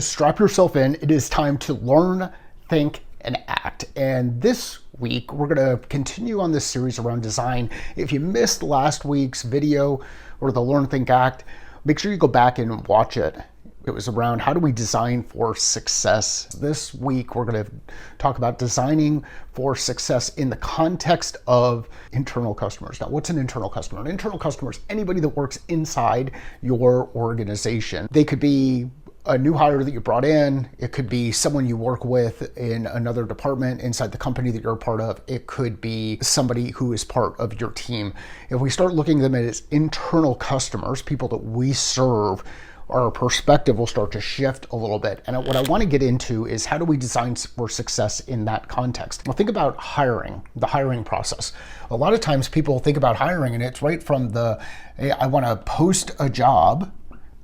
Strap yourself in. It is time to learn, think, and act. And this week, we're going to continue on this series around design. If you missed last week's video or the Learn, Think, Act, make sure you go back and watch it. It was around how do we design for success. This week, we're going to talk about designing for success in the context of internal customers. Now, what's an internal customer? An internal customer is anybody that works inside your organization. They could be a new hire that you brought in. It could be someone you work with in another department inside the company that you're a part of. It could be somebody who is part of your team. If we start looking at them as internal customers, people that we serve, our perspective will start to shift a little bit. And what I want to get into is how do we design for success in that context? Well, think about hiring, the hiring process. A lot of times people think about hiring and it's right from the, hey, I want to post a job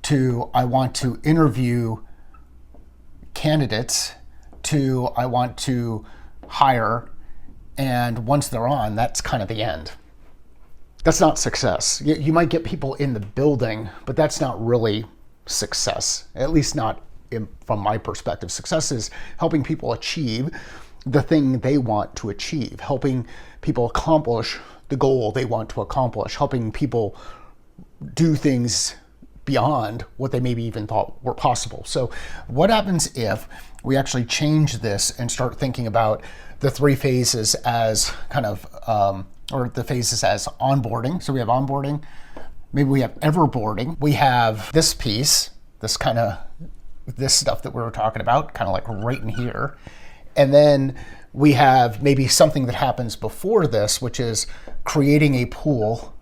to I want to interview candidates to I want to hire, and once they're on, that's kind of the end. That's not success. You might get people in the building, but that's not really success, at least not from my perspective. Success is helping people achieve the thing they want to achieve, helping people accomplish the goal they want to accomplish, helping people do things beyond what they maybe even thought were possible. So what happens if we actually change this and start thinking about the three phases as kind of, or the phases as onboarding? So we have onboarding, maybe we have everboarding, we have this piece, this stuff that we were talking about, kind of like right in here. And then we have maybe something that happens before this, which is creating a pool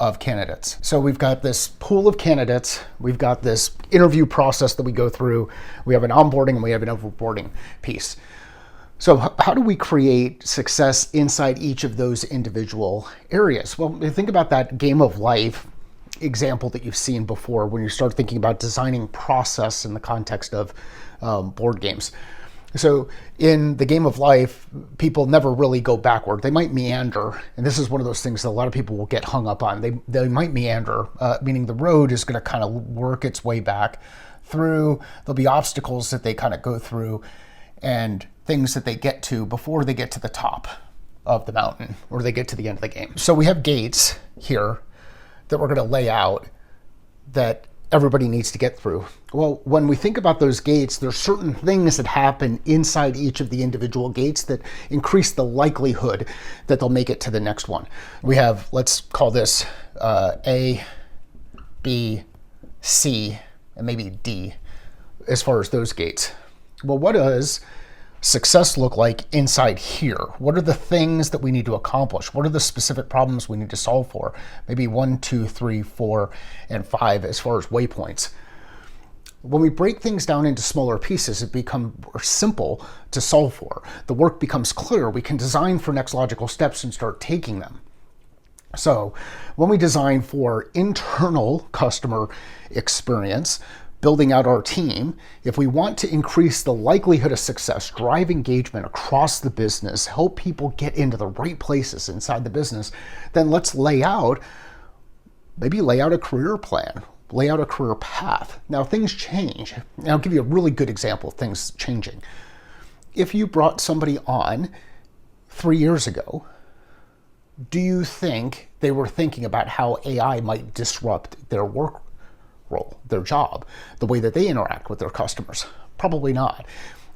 of candidates. So we've got this pool of candidates, we've got this interview process that we go through, we have an onboarding and we have an overboarding piece. So how do we create success inside each of those individual areas? Well, think about that game of life example that you've seen before when you start thinking about designing process in the context of board games. So in the game of life, people never really go backward. They might meander. And this is one of those things that a lot of people will get hung up on. They might meander, meaning the road is going to kind of work its way back through. There'll be obstacles that they kind of go through and things that they get to before they get to the top of the mountain or they get to the end of the game. So we have gates here that we're going to lay out that everybody needs to get through. Well, when we think about those gates, there's certain things that happen inside each of the individual gates that increase the likelihood that they'll make it to the next one. We have, let's call this A, B, C, and maybe D as far as those gates. Well, what does success look like inside here? What are the things that we need to accomplish? What are the specific problems we need to solve for? Maybe 1, 2, 3, 4, and 5 as far as waypoints. When we break things down into smaller pieces, it becomes more simple to solve for. The work becomes clear. We can design for next logical steps and start taking them. So when we design for internal customer experience, building out our team, if we want to increase the likelihood of success, drive engagement across the business, help people get into the right places inside the business, then let's lay out a career plan, lay out a career path. Now things change. And I'll give you a really good example of things changing. If you brought somebody on 3 years ago, do you think they were thinking about how AI might disrupt their work role, their job, the way that they interact with their customers? Probably not.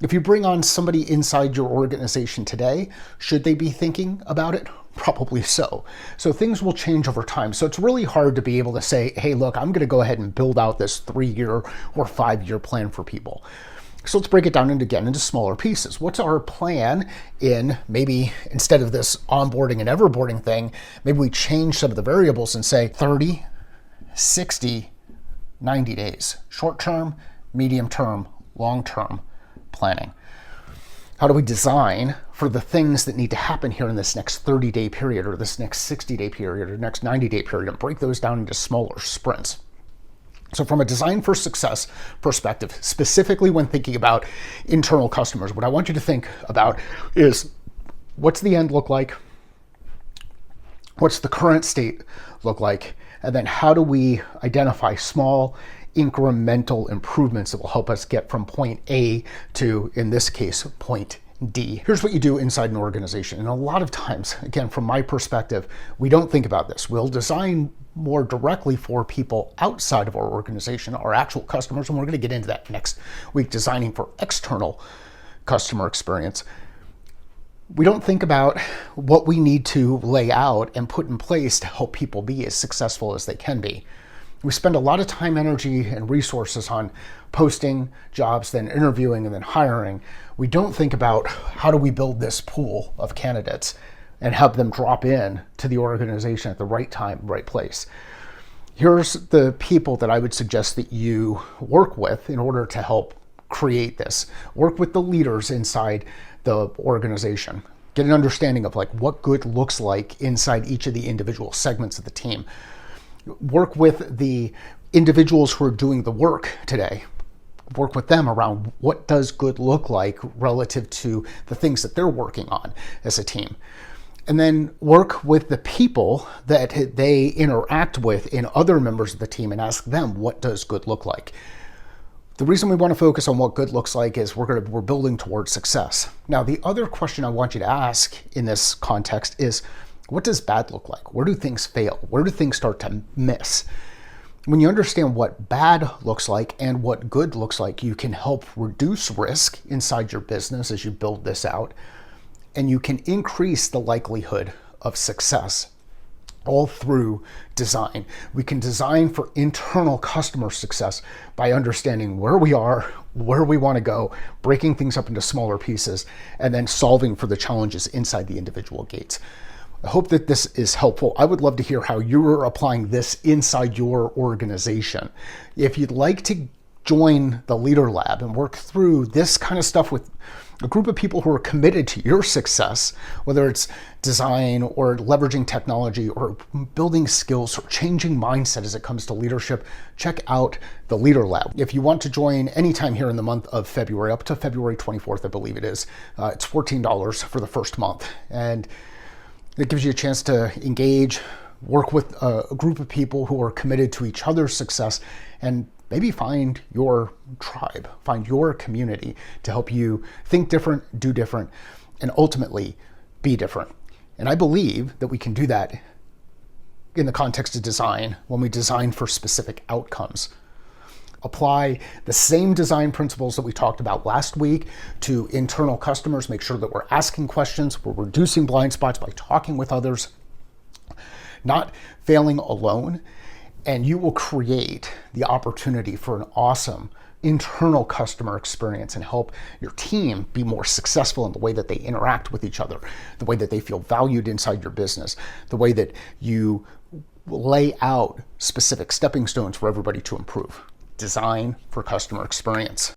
If you bring on somebody inside your organization today, should they be thinking about it? Probably so. So things will change over time. So it's really hard to be able to say, hey, look, I'm going to go ahead and build out this 3-year or 5-year plan for people. So let's break it down into smaller pieces. What's our plan in maybe instead of this onboarding and everboarding thing, maybe we change some of the variables and say 30, 60, 90 days, short-term, medium-term, long-term planning. How do we design for the things that need to happen here in this next 30-day period or this next 60-day period or next 90-day period and break those down into smaller sprints? So from a design for success perspective, specifically when thinking about internal customers, what I want you to think about is what's the end look like? What's the current state look like? And then how do we identify small incremental improvements that will help us get from point A to, in this case, point D. Here's what you do inside an organization. And a lot of times, again, from my perspective, we don't think about this. We'll design more directly for people outside of our organization, our actual customers, and we're going to get into that next week, designing for external customer experience. We don't think about what we need to lay out and put in place to help people be as successful as they can be. We spend a lot of time, energy, and resources on posting jobs, then interviewing, and then hiring. We don't think about how do we build this pool of candidates and have them drop in to the organization at the right time, right place. Here's the people that I would suggest that you work with in order to help create this. Work with the leaders inside the organization. Get an understanding of like what good looks like inside each of the individual segments of the team. Work with the individuals who are doing the work today. Work with them around what does good look like relative to the things that they're working on as a team. And then work with the people that they interact with in other members of the team and ask them, what does good look like? The reason we want to focus on what good looks like is we're building towards success. Now, the other question I want you to ask in this context is, what does bad look like? Where do things fail? Where do things start to miss? When you understand what bad looks like and what good looks like, you can help reduce risk inside your business as you build this out, and you can increase the likelihood of success all through design. We can design for internal customer success by understanding where we are, where we want to go, breaking things up into smaller pieces, and then solving for the challenges inside the individual gates. I hope that this is helpful. I would love to hear how you're applying this inside your organization. If you'd like to join the Leader Lab and work through this kind of stuff with a group of people who are committed to your success, whether it's design or leveraging technology or building skills or changing mindset as it comes to leadership, check out the Leader Lab. If you want to join anytime here in the month of February, up to February 24th, I believe it is, it's $14 for the first month. And it gives you a chance to engage, work with a group of people who are committed to each other's success, and maybe find your tribe, find your community to help you think different, do different, and ultimately be different. And I believe that we can do that in the context of design when we design for specific outcomes. Apply the same design principles that we talked about last week to internal customers. Make sure that we're asking questions, we're reducing blind spots by talking with others, not failing alone, and you will create the opportunity for an awesome internal customer experience and help your team be more successful in the way that they interact with each other, the way that they feel valued inside your business, the way that you lay out specific stepping stones for everybody to improve. Design for customer experience.